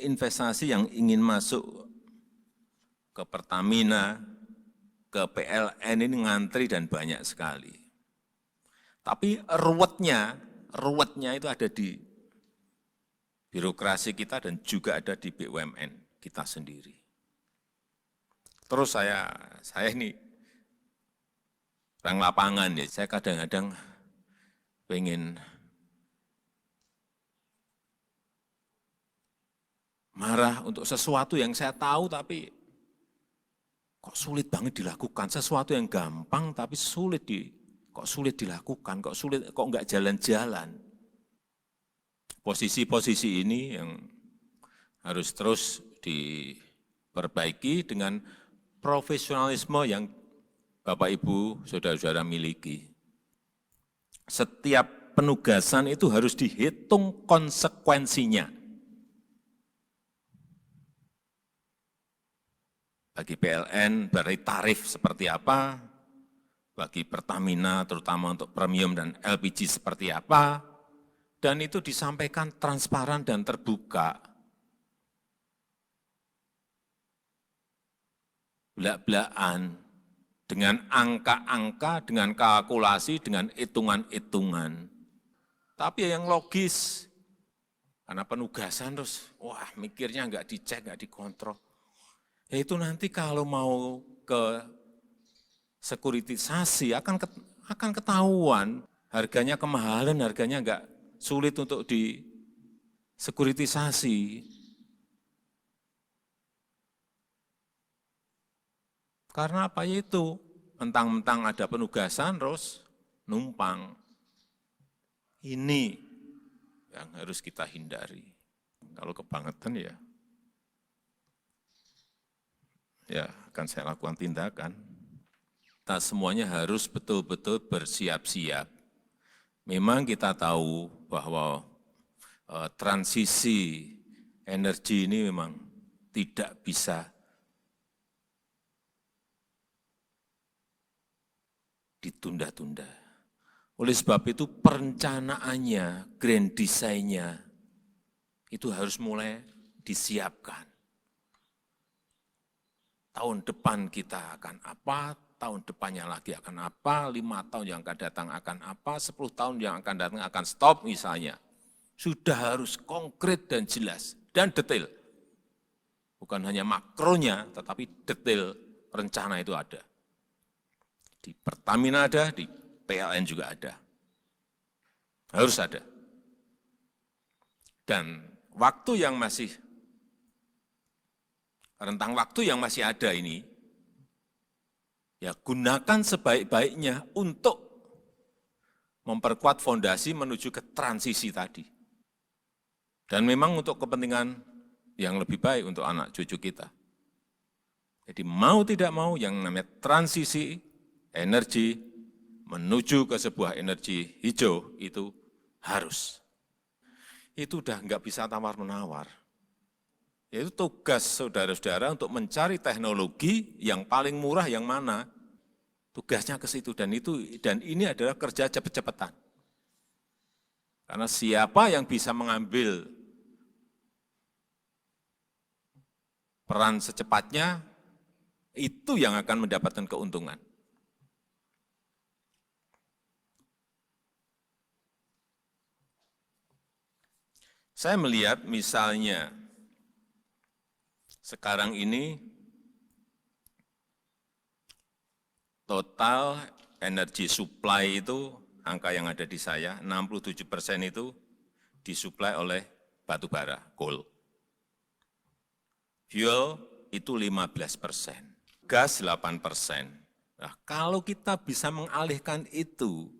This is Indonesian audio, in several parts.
investasi yang ingin masuk ke Pertamina, ke PLN ini ngantri dan banyak sekali. Tapi ruwetnya itu ada di birokrasi kita dan juga ada di BUMN kita sendiri. Terus saya ini orang lapangan ya, saya kadang-kadang pengen marah untuk sesuatu yang saya tahu tapi kok sulit banget dilakukan, sesuatu yang gampang tapi kok sulit dilakukan, kok enggak jalan-jalan. Posisi-posisi ini yang harus terus diperbaiki dengan profesionalisme yang Bapak Ibu, saudara-saudara miliki. Setiap penugasan itu harus dihitung konsekuensinya. Bagi PLN berarti tarif seperti apa, bagi Pertamina terutama untuk premium dan LPG seperti apa, dan itu disampaikan transparan dan terbuka. Belak-belakan, dengan angka-angka, dengan kalkulasi, dengan hitungan-hitungan. Tapi yang logis, karena penugasan terus, wah mikirnya nggak dicek, nggak dikontrol. Ya itu nanti kalau mau ke sekuritisasi akan ketahuan harganya kemahalan, harganya enggak sulit untuk disekuritisasi. Karena apa itu? Mentang-mentang ada penugasan terus numpang. Ini yang harus kita hindari. Kalau kebangetan ya akan saya lakukan tindakan. Kita semuanya harus betul-betul bersiap-siap. Memang kita tahu bahwa transisi energi ini memang tidak bisa ditunda-tunda. Oleh sebab itu perencanaannya, grand design-nya itu harus mulai disiapkan. Tahun depan kita akan apa, tahun depannya lagi akan apa, 5 tahun yang akan datang akan apa, 10 tahun yang akan datang akan stop misalnya. Sudah harus konkret dan jelas dan detail. Bukan hanya makronya, tetapi detail rencana itu ada. Di Pertamina ada, di PLN juga ada. Harus ada. Dan rentang waktu yang masih ada ini, ya gunakan sebaik-baiknya untuk memperkuat fondasi menuju ke transisi tadi. Dan memang untuk kepentingan yang lebih baik untuk anak cucu kita. Jadi mau tidak mau yang namanya transisi energi menuju ke sebuah energi hijau itu harus. Itu udah nggak bisa tawar-menawar. Itu tugas saudara-saudara untuk mencari teknologi yang paling murah yang mana. Tugasnya ke situ dan ini adalah kerja cepet-cepetan. Karena siapa yang bisa mengambil peran secepatnya, itu yang akan mendapatkan keuntungan. Saya melihat misalnya, sekarang ini total energi supply itu, angka yang ada di saya, 67% itu disuplai oleh batu bara, coal. Fuel itu 15%, gas 8%. Nah, kalau kita bisa mengalihkan itu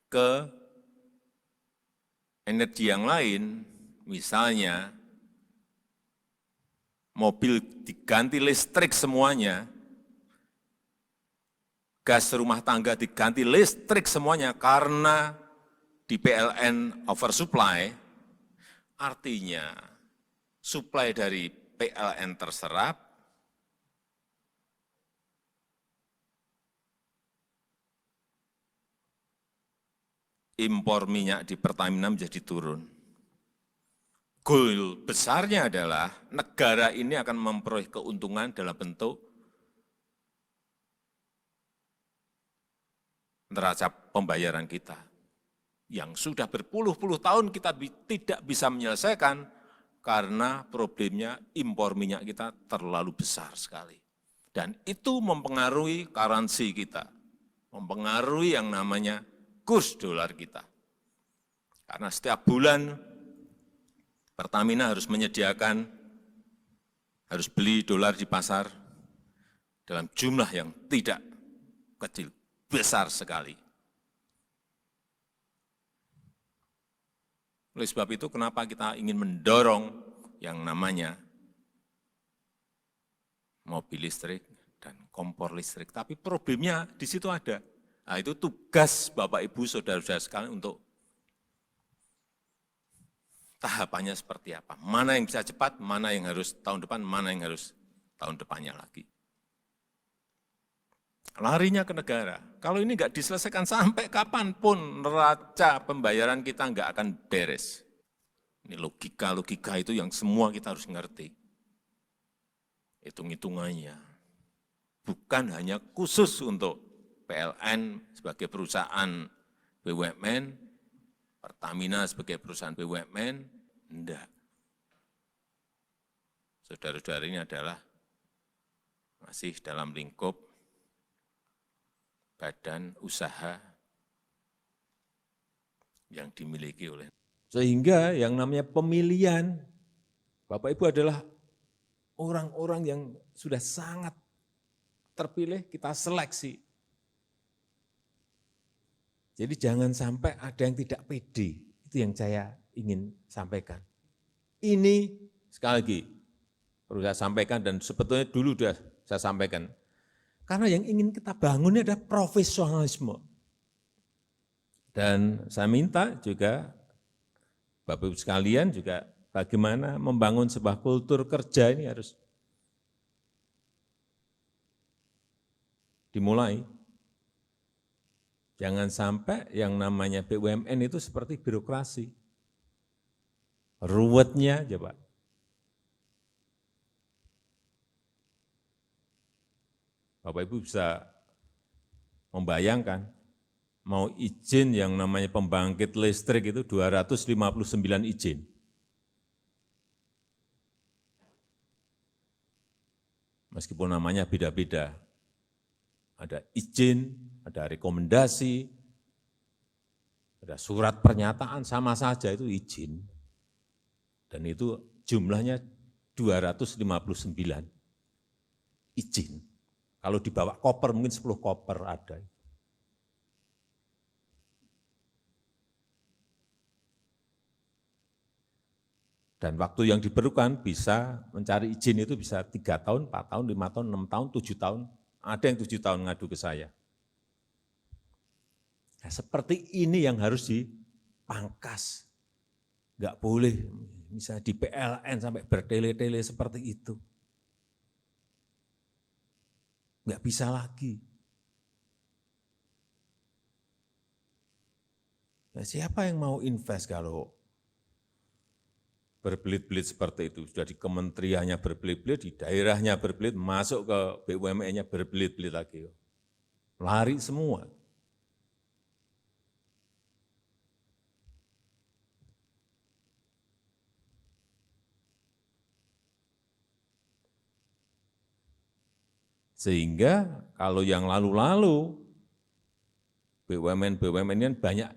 ke energi yang lain, misalnya mobil diganti listrik semuanya, gas rumah tangga diganti listrik semuanya karena di PLN oversupply, artinya suplai dari PLN terserap, impor minyak di Pertamina menjadi turun. Goal besarnya adalah negara ini akan memperoleh keuntungan dalam bentuk neraca pembayaran kita yang sudah berpuluh-puluh tahun kita tidak bisa menyelesaikan karena problemnya impor minyak kita terlalu besar sekali. Dan itu mempengaruhi currency kita, mempengaruhi yang namanya kurs dolar kita. Karena setiap bulan Pertamina harus menyediakan, harus beli dolar di pasar dalam jumlah yang tidak kecil, besar sekali. Oleh sebab itu kenapa kita ingin mendorong yang namanya mobil listrik dan kompor listrik. Tapi problemnya di situ ada. Nah, itu tugas Bapak Ibu Saudara-saudara sekalian untuk tahapannya seperti apa. Mana yang bisa cepat, mana yang harus tahun depan, mana yang harus tahun depannya lagi. Larinya ke negara. Kalau ini nggak diselesaikan sampai kapanpun neraca pembayaran kita nggak akan beres. Ini logika-logika itu yang semua kita harus ngerti. Hitung-hitungannya. Bukan hanya khusus untuk PLN sebagai perusahaan BUMN, Pertamina sebagai perusahaan BUMN, enggak. Saudara-saudara ini adalah masih dalam lingkup badan usaha yang dimiliki oleh. Sehingga yang namanya pemilihan, Bapak Ibu adalah orang-orang yang sudah sangat terpilih, kita seleksi. Jadi jangan sampai ada yang tidak pede, itu yang saya ingin sampaikan. Ini sekali lagi perlu saya sampaikan dan sebetulnya dulu sudah saya sampaikan. Karena yang ingin kita bangun ini adalah profesionalisme. Dan saya minta juga Bapak Ibu sekalian juga bagaimana membangun sebuah kultur kerja ini harus dimulai. Jangan sampai yang namanya BUMN itu seperti birokrasi. Ruwetnya coba. Bapak Ibu bisa membayangkan, mau izin yang namanya pembangkit listrik itu 259 izin. Meskipun namanya beda-beda. Ada izin, ada rekomendasi, ada surat pernyataan, sama saja itu izin. Dan itu jumlahnya 259 izin. Kalau dibawa koper mungkin 10 koper ada. Dan waktu yang diperlukan bisa mencari izin itu bisa 3 tahun, 4 tahun, 5 tahun, 6 tahun, 7 tahun. Ada yang 7 tahun ngadu ke saya. Nah, seperti ini yang harus dipangkas. Enggak boleh misalnya di PLN sampai bertele-tele seperti itu. Enggak bisa lagi. Nah, siapa yang mau invest kalau berbelit-belit seperti itu? Sudah di kementeriannya berbelit-belit, di daerahnya berbelit, masuk ke BUMN-nya berbelit-belit lagi. Lari semua. Sehingga kalau yang lalu-lalu, BUMN ini banyak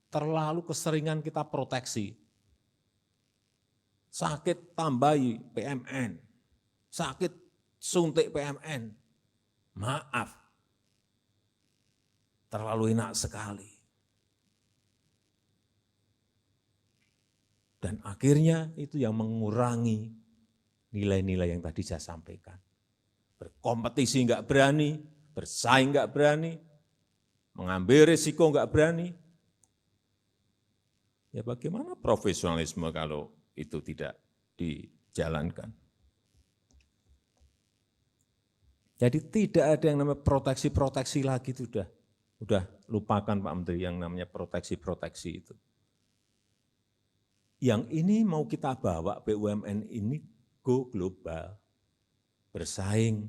terlalu keseringan kita proteksi. Sakit tambahi PMN, sakit suntik PMN. Maaf, terlalu enak sekali. Dan akhirnya itu yang mengurangi nilai-nilai yang tadi saya sampaikan. Berkompetisi enggak berani, bersaing enggak berani, mengambil risiko enggak berani. Ya bagaimana profesionalisme kalau itu tidak dijalankan? Jadi tidak ada yang namanya proteksi-proteksi lagi, itu udah lupakan Pak Menteri yang namanya proteksi-proteksi itu. Yang ini mau kita bawa BUMN ini go global, bersaing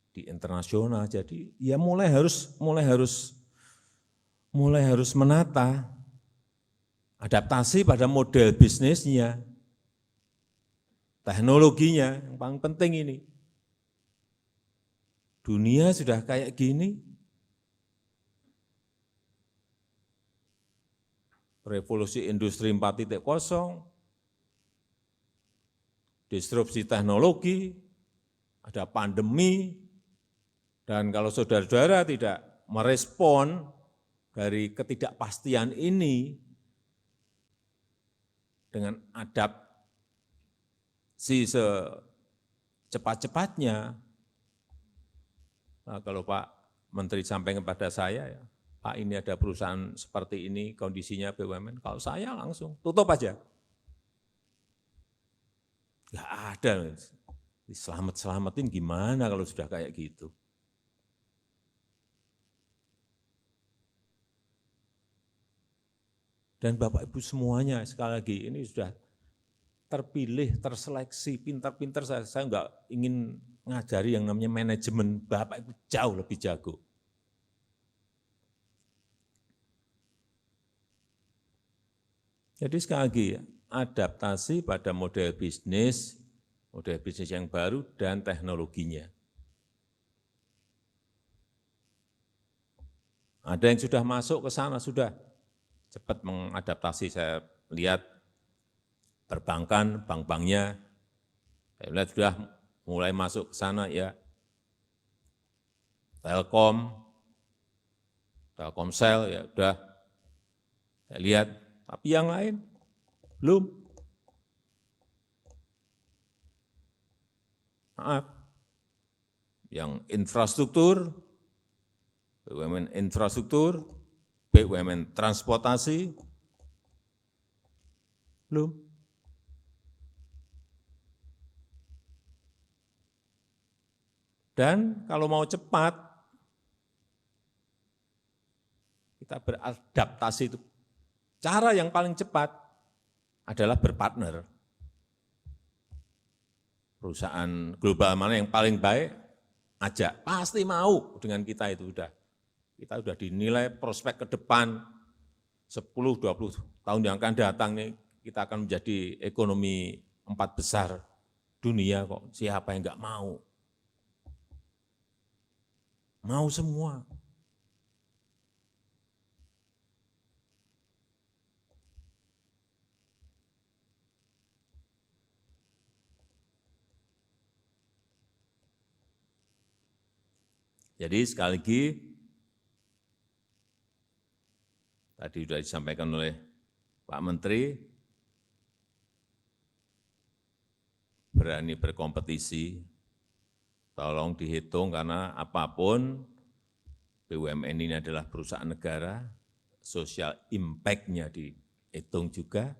di internasional. Jadi ya mulai harus menata, adaptasi pada model bisnisnya, teknologinya, yang paling penting ini. Dunia sudah kayak gini, revolusi industri 4.0, disrupsi teknologi, ada pandemi, dan kalau saudara-saudara tidak merespon dari ketidakpastian ini dengan adaptasi secepat-cepatnya, nah, kalau Pak Menteri sampaikan kepada saya, ya, Pak ini ada perusahaan seperti ini, kondisinya BUMN, kalau saya langsung tutup aja. Nggak ada, diselamat-selamatin gimana kalau sudah kayak gitu. Dan Bapak Ibu semuanya, sekali lagi, ini sudah terpilih, terseleksi, pintar-pintar, saya enggak ingin ngajari yang namanya manajemen, Bapak Ibu jauh lebih jago. Jadi sekali lagi, adaptasi pada model bisnis yang baru dan teknologinya. Ada yang sudah masuk ke sana, sudah cepat mengadaptasi. Saya lihat perbankan, bank-banknya, saya lihat sudah mulai masuk ke sana, ya. Telkomsel, ya sudah, saya lihat. Tapi yang lain, belum. Maaf, yang infrastruktur, BUMN infrastruktur, BUMN transportasi, belum. Dan kalau mau cepat, kita beradaptasi itu. Cara yang paling cepat adalah berpartner. Perusahaan global mana yang paling baik, ajak. Pasti mau dengan kita itu udah. Kita sudah dinilai prospek ke depan 10-20 tahun yang akan datang nih, kita akan menjadi ekonomi 4 besar dunia kok. Siapa yang enggak mau? Mau semua. Jadi sekali lagi, tadi sudah disampaikan oleh Pak Menteri, berani berkompetisi, tolong dihitung karena apapun BUMN ini adalah perusahaan negara, social impact-nya dihitung juga,